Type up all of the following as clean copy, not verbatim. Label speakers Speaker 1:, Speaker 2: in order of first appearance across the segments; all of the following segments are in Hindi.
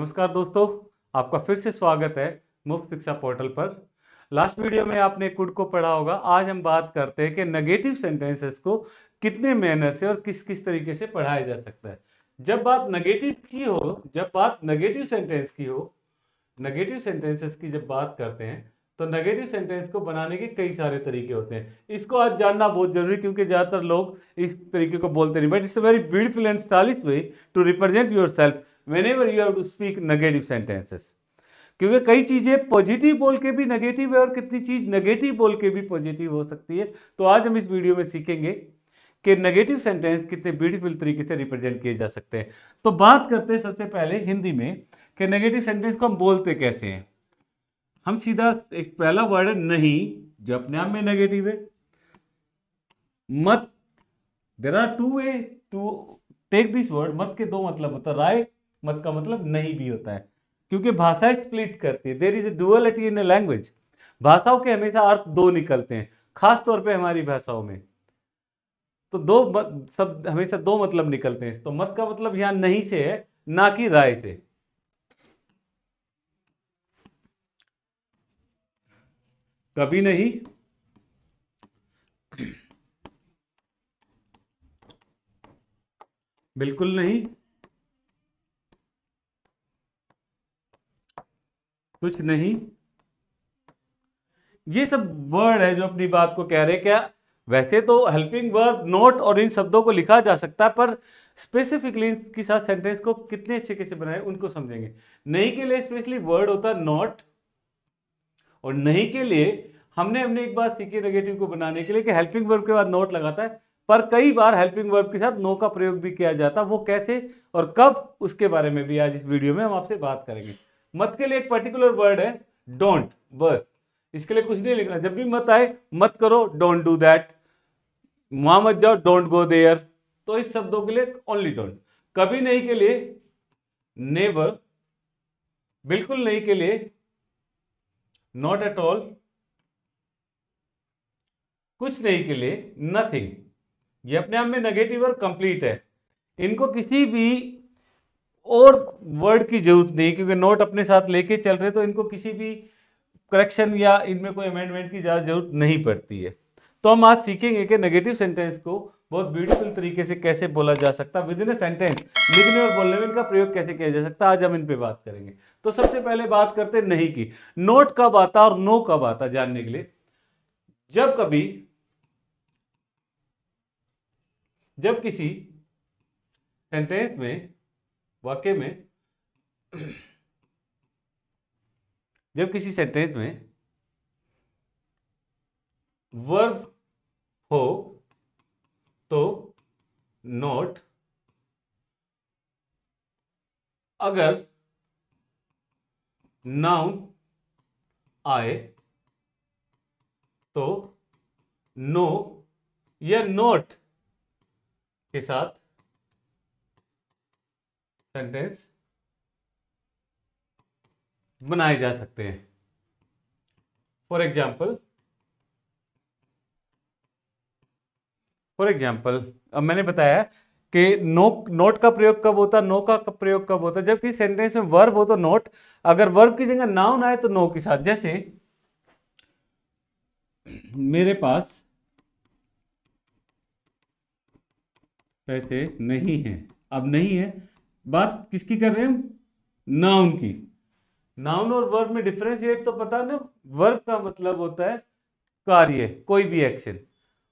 Speaker 1: नमस्कार दोस्तों, आपका फिर से स्वागत है मुफ्त शिक्षा पोर्टल पर। लास्ट वीडियो में आपने कुड को पढ़ा होगा। आज हम बात करते हैं कि नेगेटिव सेंटेंसेस को कितने मैनर से और किस किस तरीके से पढ़ाया जा सकता है। जब बात नेगेटिव की हो, जब बात नेगेटिव सेंटेंस की हो, नेगेटिव सेंटेंसेस की जब बात करते हैं तो नेगेटिव सेंटेंस को बनाने के कई सारे तरीके होते हैं। इसको आज जानना बहुत जरूरी, क्योंकि ज्यादातर लोग इस तरीके को बोलते नहीं, but it's a very beautiful and stylish way to represent yourself whenever you have to speak negative sentences. क्योंकि कई चीजें पॉजिटिव बोल के भी नेगेटिव है और कितनी चीज नेगेटिव बोल के भी पॉजिटिव हो सकती है। तो आज हम इस वीडियो में सीखेंगे कि नेगेटिव सेंटेंस कितने ब्यूटीफुल तरीके से रिप्रेजेंट किए जा सकते हैं। तो बात करते हैं सबसे पहले हिंदी में कि नेगेटिव सेंटेंस को हम बोलते कैसे हैं। हम सीधा एक पहला वर्ड है नहीं, जो अपने आप में नेगेटिव है। मत, there are two way to take this word. मत के दो मतलब होता है, राय मत का मतलब नहीं भी होता है, क्योंकि भाषा स्प्लिट करती है। There is a duality in a language. भाषाओं के हमेशा अर्थ दो निकलते हैं, खास तौर पे हमारी भाषाओं में तो दो शब्द हमेशा दो मतलब निकलते हैं। तो मत का मतलब यहां नहीं से है, ना कि राय से। कभी नहीं, बिल्कुल नहीं, कुछ नहीं, ये सब वर्ड है जो अपनी बात को कह रहे हैं। क्या वैसे तो हेल्पिंग वर्ब, नोट और इन शब्दों को लिखा जा सकता है, पर स्पेसिफिकली इनके साथ सेंटेंस को कितने अच्छे कैसे बनाए उनको समझेंगे। नहीं के लिए स्पेशली वर्ड होता है नॉट, और नहीं के लिए हमने एक बात सीखी नेगेटिव को बनाने के लिए कि हेल्पिंग वर्ब के बाद नोट लगाता है, पर कई बार हेल्पिंग वर्ब के साथ नो का प्रयोग भी किया जाता है। वो कैसे और कब, उसके बारे में भी आज इस वीडियो में हम आपसे बात करेंगे। मत के लिए एक पर्टिकुलर वर्ड है डोंट, बस इसके लिए कुछ नहीं लिखना। जब भी मत आए, मत करो, डोंट डू दैट, वहां मत जाओ, डोंट गो देयर। तो इस शब्दों के लिए ओनली डोंट। कभी नहीं के लिए नेवर, बिल्कुल नहीं के लिए नॉट एट ऑल, कुछ नहीं के लिए नथिंग। ये अपने आप में नेगेटिव और कंप्लीट है। इनको किसी भी और वर्ड की जरूरत नहीं, क्योंकि नोट अपने साथ लेके चल रहे, तो इनको किसी भी करेक्शन या इनमें कोई अमेंडमेंट की ज्यादा जरूरत नहीं पड़ती है। तो हम आज सीखेंगे कि नेगेटिव सेंटेंस को बहुत ब्यूटीफुल तरीके से कैसे बोला जा सकता है। विद इन ए सेंटेंस लिखने और बोलने में इनका प्रयोग कैसे किया जा सकता है, आज हम इन पे बात करेंगे। तो सबसे पहले बात करते हैं नहीं की। नोट कब आता और नो कब आता जानने के लिए, जब किसी सेंटेंस में, वाक्य में, जब किसी सेंटेंस में वर्ब हो तो नोट, अगर नाउन आए तो नो या नोट के साथ सेंटेंस बनाए जा सकते हैं। फॉर एग्जाम्पल अब मैंने बताया कि नोट का प्रयोग कब होता है, नो का प्रयोग कब होता है। जब किसी सेंटेंस में वर्ब हो तो नोट, अगर वर्ब की जगह नाउन आए तो नो के साथ। जैसे मेरे पास पैसे नहीं है। अब नहीं है, बात किसकी कर रहे हैं हम, नाउन की। नाउन और वर्ब में डिफरेंशिएट तो पता ना। वर्ब का मतलब होता है कार्य, कोई भी एक्शन,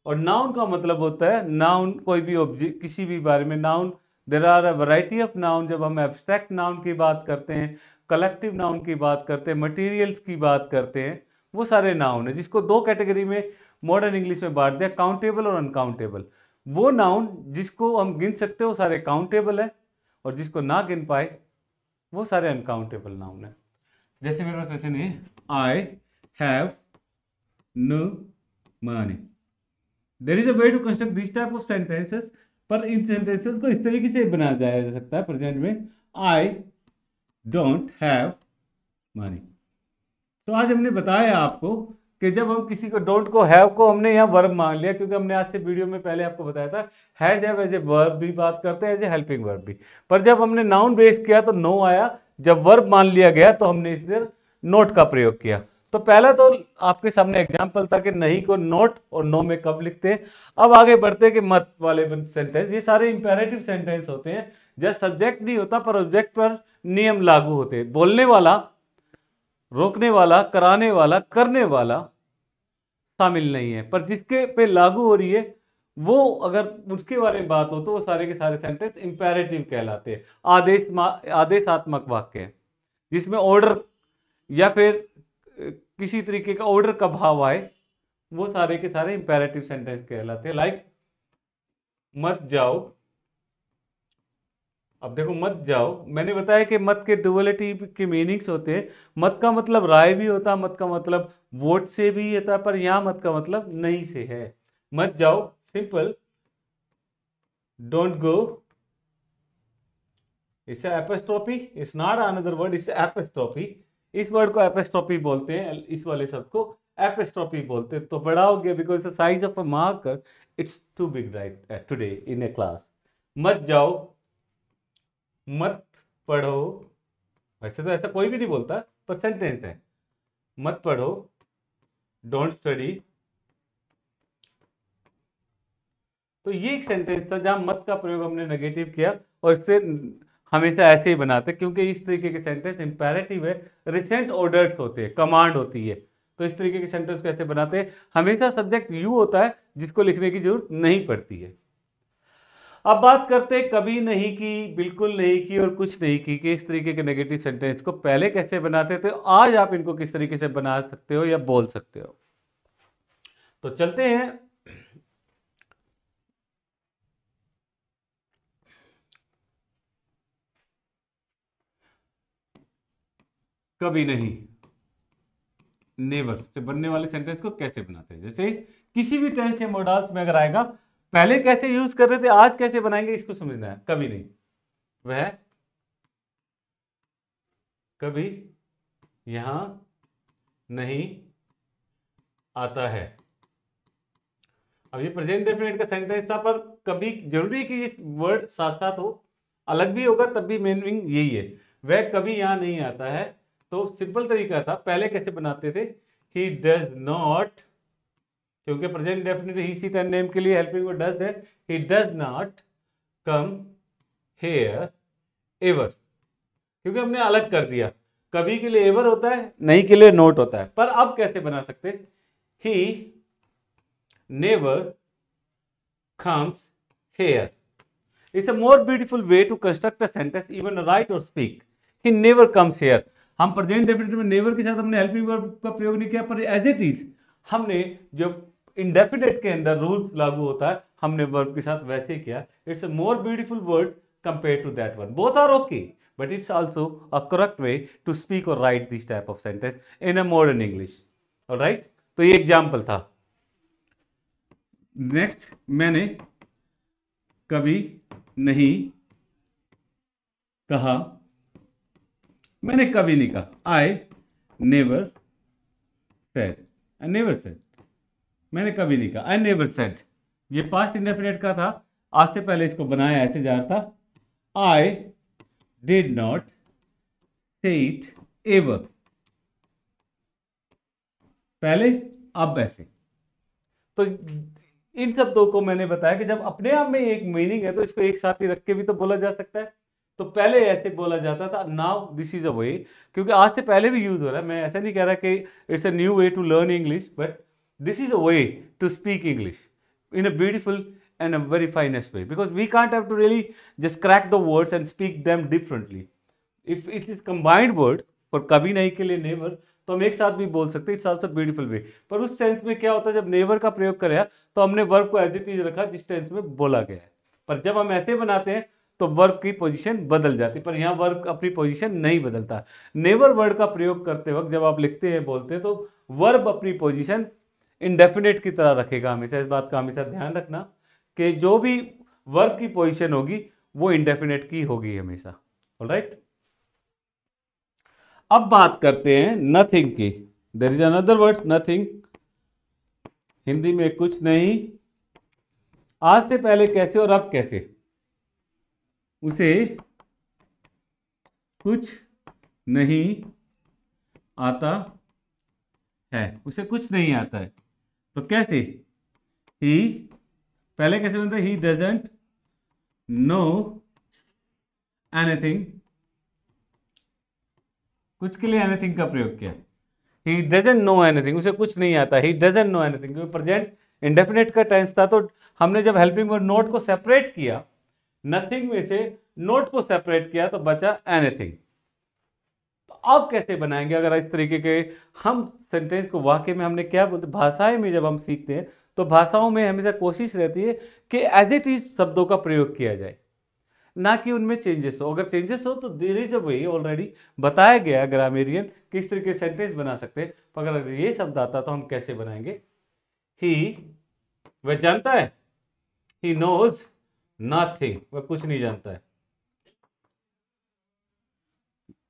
Speaker 1: और नाउन का मतलब होता है नाउन, कोई भी ऑब्जेक्ट, किसी भी बारे में। Noun, there are a variety of noun. जब हम एब्स्ट्रैक्ट नाउन की बात करते हैं, कलेक्टिव नाउन की बात करते हैं, मटेरियल्स की बात करते हैं, वो सारे नाउन है, जिसको दो कैटेगरी में मॉडर्न इंग्लिश में बांट दिया, काउंटेबल और अनकाउंटेबल। वो नाउन जिसको हम गिन सकते हो वो सारे काउंटेबल है, और जिसको ना गिन पाए वो सारे अनकाउंटेबल नाउन है। जैसे मेरे पास पैसे नहीं है, I have no money. There is a way to construct this type of sentences, पर इन सेंटेंसेस को इस तरीके से बनाया जा सकता है प्रेजेंट में, आई डोंट हैव मनी। तो आज हमने बताया आपको कि जब हम किसी को डोंट को हैव को हमने यहाँ वर्ब मान लिया, क्योंकि हमने आज से वीडियो में पहले आपको बताया था has have as a verb भी बात करते हैं, एज ए हेल्पिंग वर्ब भी। पर जब हमने नाउन बेस्ड किया तो नो आया, जब वर्ब मान लिया गया तो हमने इधर नोट का प्रयोग किया। तो पहला तो आपके सामने एग्जाम्पल था कि नहीं को नोट और नो में कब लिखते हैं। अब आगे बढ़ते हैं कि मत वाले सेंटेंस, ये सारे इंपेरेटिव सेंटेंस होते हैं जब सब्जेक्ट नहीं होता पर ऑब्जेक्ट पर नियम लागू होते हैं। बोलने वाला, रोकने वाला, कराने वाला, करने वाला शामिल नहीं है, पर जिसके पे लागू हो रही है वो अगर उसके बारे में बात हो तो वो सारे के सारे सेंटेंस इंपेरेटिव कहलाते हैं। आदेशात्मक वाक्य है जिसमें ऑर्डर या फिर किसी तरीके का ऑर्डर का भाव आए, वो सारे के सारे इंपेरेटिव सेंटेंस कहलाते हैं। लाइक मत जाओ। अब देखो मत जाओ, मैंने बताया कि मत के डुअलिटी के मीनिंग्स होते हैं। मत का मतलब राय भी होता है, मत का मतलब वोट से भी होता है, पर यहां मत का मतलब नहीं से है। मत जाओ simple, don't go, it's apostrophe, it's not another word, it's apostrophe. इस वर्ड को एपोस्ट्रोफी बोलते हैं, इस वाले शब्द को एपोस्ट्रोफी बोलते हैं। तो बड़ा हो गया because the size of a marker it's too big right today in a class. मत जाओ, मत पढ़ो, वैसे तो ऐसा कोई भी नहीं बोलता पर सेंटेंस है। मत पढ़ो, डोंट स्टडी। तो ये एक सेंटेंस था जहां मत का प्रयोग हमने नेगेटिव किया, और इससे हमेशा ऐसे ही बनाते क्योंकि इस तरीके के सेंटेंस इंपेरेटिव है, रिसेंट ऑर्डर्स होते हैं, कमांड होती है। तो इस तरीके के सेंटेंस कैसे बनाते हैं, हमेशा सब्जेक्ट यू होता है जिसको लिखने की जरूरत नहीं पड़ती है। अब बात करते हैं कभी नहीं की, बिल्कुल नहीं की और कुछ नहीं की, कि इस तरीके के नेगेटिव सेंटेंस को पहले कैसे बनाते थे, आज आप इनको किस तरीके से बना सकते हो या बोल सकते हो। तो चलते हैं। कभी नहीं, नेवर से बनने वाले सेंटेंस को कैसे बनाते हैं, जैसे किसी भी टेंस या मोडाल्स में अगर आएगा, पहले कैसे यूज कर रहे थे आज कैसे बनाएंगे इसको समझना है। कभी नहीं, वह कभी यहां नहीं आता है। अब ये प्रेजेंट डेफिनेट का सेंटेंस था, पर कभी जरूरी है कि ये वर्ड साथ साथ हो, अलग भी होगा तब भी मीनिंग यही है। वह कभी यहां नहीं आता है, तो सिंपल तरीका था, पहले कैसे बनाते थे, ही डज नॉट, क्योंकि प्रेजेंट डेफिनेट ही सी टेन नेम के लिए हेल्पिंग वर्ड डज है, he does not come here ever, क्योंकि हमने अलग कर दिया, कभी के लिए एवर होता है, नहीं के लिए नोट होता है। पर अब कैसे बना सकते, ही never comes here. It's a more beautiful way to construct a sentence, even write or speak. He never comes here. हम प्रेजेंट डेफिनेट में नेवर के साथ हमने हेल्पिंग वर्ब का प्रयोग नहीं किया, पर एज इट इज हमने जो इंडेफिनेट के अंदर रूल्स लागू होता है हमने वर्ब के साथ वैसे ही किया। It's a more beautiful word compare to that one. Both are okay, but it's also a correct way to speak or write this type of sentence in a modern English. Alright, तो ये एग्जाम्पल था। नेक्स्ट, मैंने कभी नहीं कहा, मैंने कभी नहीं कहा, I never said, I never said, मैंने कभी नहीं कहा, आई नेवर सेड। ये पास्ट इंडेफिनिट का था, आज से पहले इसको बनाया ऐसे जा रहा था, आई डिड नॉट से इट एवर, पहले अब ऐसे। तो इन शब्दों को मैंने बताया कि जब अपने आप में एक मीनिंग है तो इसको एक साथ ही रख के भी तो बोला जा सकता है। तो पहले ऐसे बोला जाता था, नाउ दिस इज अ वे, क्योंकि आज से पहले भी यूज हो रहा है। मैं ऐसा नहीं कह रहा कि it's a new way to learn English, but this is a way to speak English in a beautiful and a very finest way, because we can't have to really just crack the words and speak them differently. If it is combined word for कभी नहीं के लिए never, तो हम एक साथ भी बोल सकते हैं, इट्स आल्सो ब्यूटीफुल वे। पर उस सेंस में क्या होता है, जब नेवर का प्रयोग करें तो हमने वर्ब को एज इट इज रखा जिस टेंस में बोला गया है, पर जब हम ऐसे बनाते हैं तो वर्ब की पोजीशन बदल जाती है, पर यहाँ वर्ब अपनी पोजीशन नहीं बदलता। नेवर वर्ड का प्रयोग करते वक्त जब आप लिखते हैं बोलते हैं तो वर्ब अपनी पोजीशन इंडेफिनेट की तरह रखेगा हमेशा। इस बात का हमेशा ध्यान रखना कि जो भी वर्ब की पोजीशन होगी वो इंडेफिनेट की होगी हमेशा। ऑलराइट, अब बात करते हैं नथिंग की। There is another word nothing, Hindi में कुछ नहीं, आज से पहले कैसे और अब कैसे, उसे कुछ नहीं आता है, उसे कुछ नहीं आता है। तो कैसे, ही, पहले कैसे बनता है, ही डजंट नो एनीथिंग, कुछ के लिए एनीथिंग का प्रयोग किया, ही डजंट नो एनीथिंग, उसे कुछ नहीं आता, ही डजंट नो एनीथिंग, क्योंकि प्रेजेंट इंडेफिनिट का टेंस था, तो हमने जब हेल्पिंग वर्ब नोट को सेपरेट किया, नथिंग में से नोट को सेपरेट किया तो बचा एनीथिंग। तो अब कैसे बनाएंगे, अगर इस तरीके के हम सेंटेंस को वाकई में, हमने क्या बोलते, भाषाएं में जब हम सीखते हैं तो भाषाओं में हमेशा कोशिश रहती है कि एज इट इज शब्दों का प्रयोग किया जाए, ना कि उनमें चेंजेस हो। अगर चेंजेस हो तो there is a way, already बताया गया ग्रामेरियन किस तरीके से सेंटेंस बना सकते हैं। पर अगर ये शब्द आता तो हम कैसे बनाएंगे, ही, वह जानता है, ही नोज नथिंग, वह कुछ नहीं जानता है।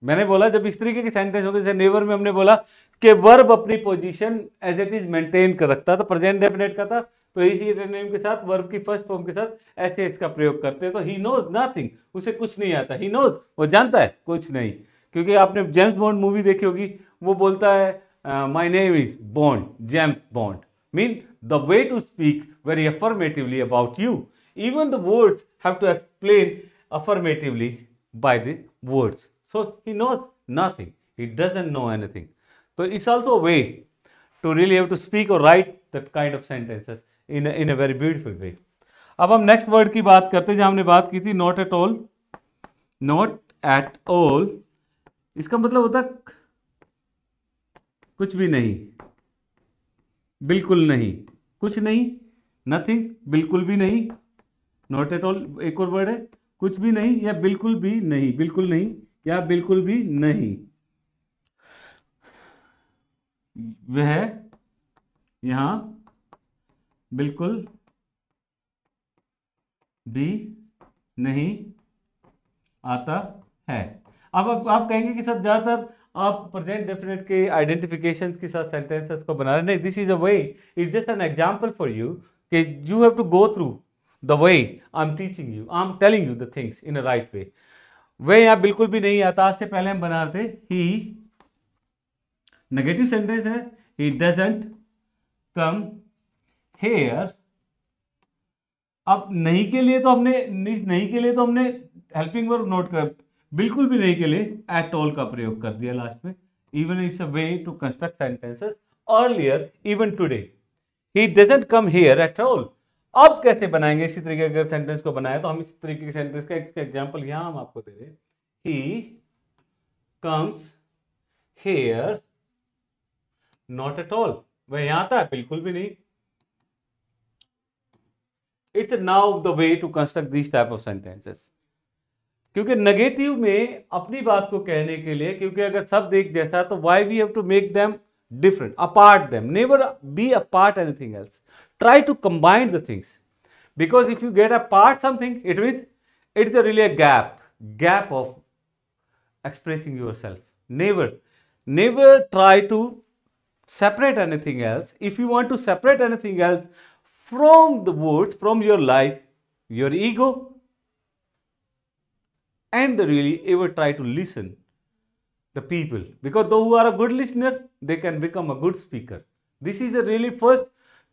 Speaker 1: मैंने बोला जब इस तरीके के सेंटेंस होंगे, जैसे नेवर में हमने बोला कि वर्ब अपनी position as it is maintain कर रखता है, तो प्रेजेंट डेफिनेट का था, तो इसी नेम के साथ वर्ब की फर्स्ट फॉर्म के साथ ऐसे इसका प्रयोग करते हैं। तो ही नोज नथिंग, उसे कुछ नहीं आता, ही नोज, वो जानता है कुछ नहीं। क्योंकि आपने जेम्स बॉन्ड मूवी देखी होगी, वो बोलता है my name is Bond, James Bond, mean the way to speak very affirmatively about you, even the words have to explain affirmatively by the words. So he knows nothing. He doesn't know anything. So it's also a way to really have to speak or write that kind of sentences in a very beautiful way. अब हम नेक्स्ट वर्ड की बात करते हैं, जहां हमने बात की थी not at all. Not at all इसका मतलब होता है कुछ भी नहीं, बिल्कुल नहीं, कुछ नहीं, नथिंग, बिल्कुल भी नहीं। नॉट एट ऑल एक और वर्ड है, कुछ भी नहीं या बिल्कुल भी नहीं, बिल्कुल नहीं या बिल्कुल भी नहीं। वह यहां बिल्कुल भी नहीं आता है। अब आप कहेंगे कि सर ज्यादातर आप प्रेजेंट डेफिनेट के आइडेंटिफिकेशन के साथ सेंटेंसेस को बना रहे हैं। नहीं, this is a way, it's just an example for you कि you have to go through the way I'm teaching you, I'm telling you the things in a right way. वह यहां बिल्कुल भी नहीं आता, आज से पहले हम बना रहे थे he, नेगेटिव सेंटेंस है, he doesn't come here। अब नहीं के लिए तो हमने हेल्पिंग वर्ब नोट कर, बिल्कुल भी नहीं के लिए एट ऑल का प्रयोग कर दिया लास्ट में। Even it's a way to construct sentences earlier, even today he doesn't come here at all। अब कैसे बनाएंगे इसी तरीके के सेंटेंस को बनाया, तो हम इस तरीके के सेंटेंस का एक एग्जांपल यहां हम आपको दे रहे हैं। He comes here not at all, वह यहां आता है बिल्कुल भी नहीं। It's now the way to construct this type of sentences. क्योंकि नेगेटिव में अपनी बात को कहने के लिए, क्योंकि अगर शब्द एक जैसा है तो why we have to make them different, apart them, never be apart anything else, try to combine the things, because if you get apart something, it means it's a really a gap of expressing yourself. Never try to separate anything else. If you want to separate anything else from the words, from your life, your ego, and really ever try to listen the people, because those who are a good listener, they can become a good speaker. This is a really first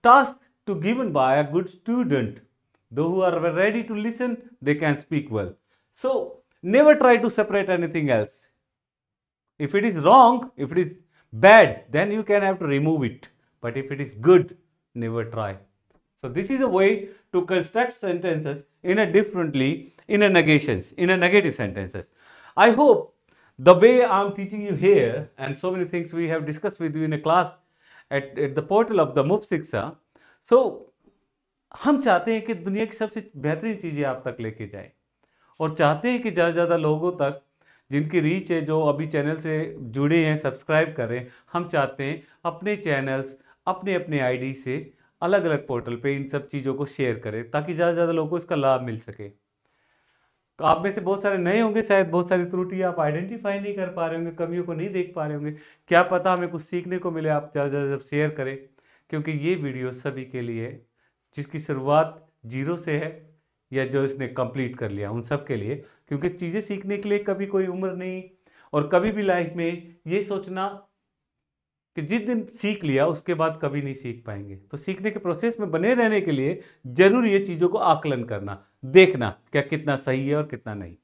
Speaker 1: task to given by a good student. Those who are ready to listen, they can speak well. So never try to separate anything else. If it is wrong, if it is bad, then you can have to remove it, but if it is good, never try. So this is a way to construct sentences in a differently, in a negative sentences. I hope the way I'm teaching you here, and so many things we have discussed with you in a class at the portal of the मुफ्त शिक्षा, so हम चाहते हैं कि दुनिया की सबसे बेहतरीन चीज़ें आप तक लेके जाएं, और चाहते हैं कि ज़्यादा से ज़्यादा लोगों तक जिनकी रीच है, जो अभी चैनल से जुड़े हैं, सब्सक्राइब करें। हम चाहते हैं अपने चैनल्स अपने आईडी से अलग अलग पोर्टल पे इन सब चीज़ों को शेयर करें, ताकि ज़्यादा से ज़्यादा लोगों को इसका लाभ मिल सके। तो आप में से बहुत सारे नए होंगे, शायद बहुत सारी त्रुटि आप आइडेंटिफाई नहीं कर पा रहे होंगे, कमियों को नहीं देख पा रहे होंगे। क्या पता हमें कुछ सीखने को मिले, आप ज़्यादा से ज़्यादा शेयर करें, क्योंकि ये वीडियो सभी के लिए, जिसकी शुरुआत 0 से है या जो इसने कंप्लीट कर लिया, उन सब के लिए। क्योंकि चीज़ें सीखने के लिए कभी कोई उम्र नहीं, और कभी भी लाइफ में ये सोचना कि जिस दिन सीख लिया उसके बाद कभी नहीं सीख पाएंगे। तो सीखने के प्रोसेस में बने रहने के लिए जरूर ये चीज़ों को आकलन करना, देखना क्या कितना सही है और कितना नहीं।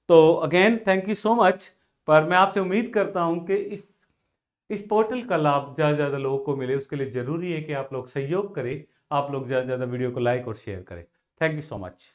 Speaker 1: तो again thank you so much. पर मैं आपसे उम्मीद करता हूं कि इस पोर्टल का लाभ ज़्यादा से ज़्यादा लोगों को मिले। उसके लिए ज़रूरी है कि आप लोग सहयोग करें, आप लोग ज़्यादा से ज़्यादा वीडियो को लाइक और शेयर करें। Thank you so much.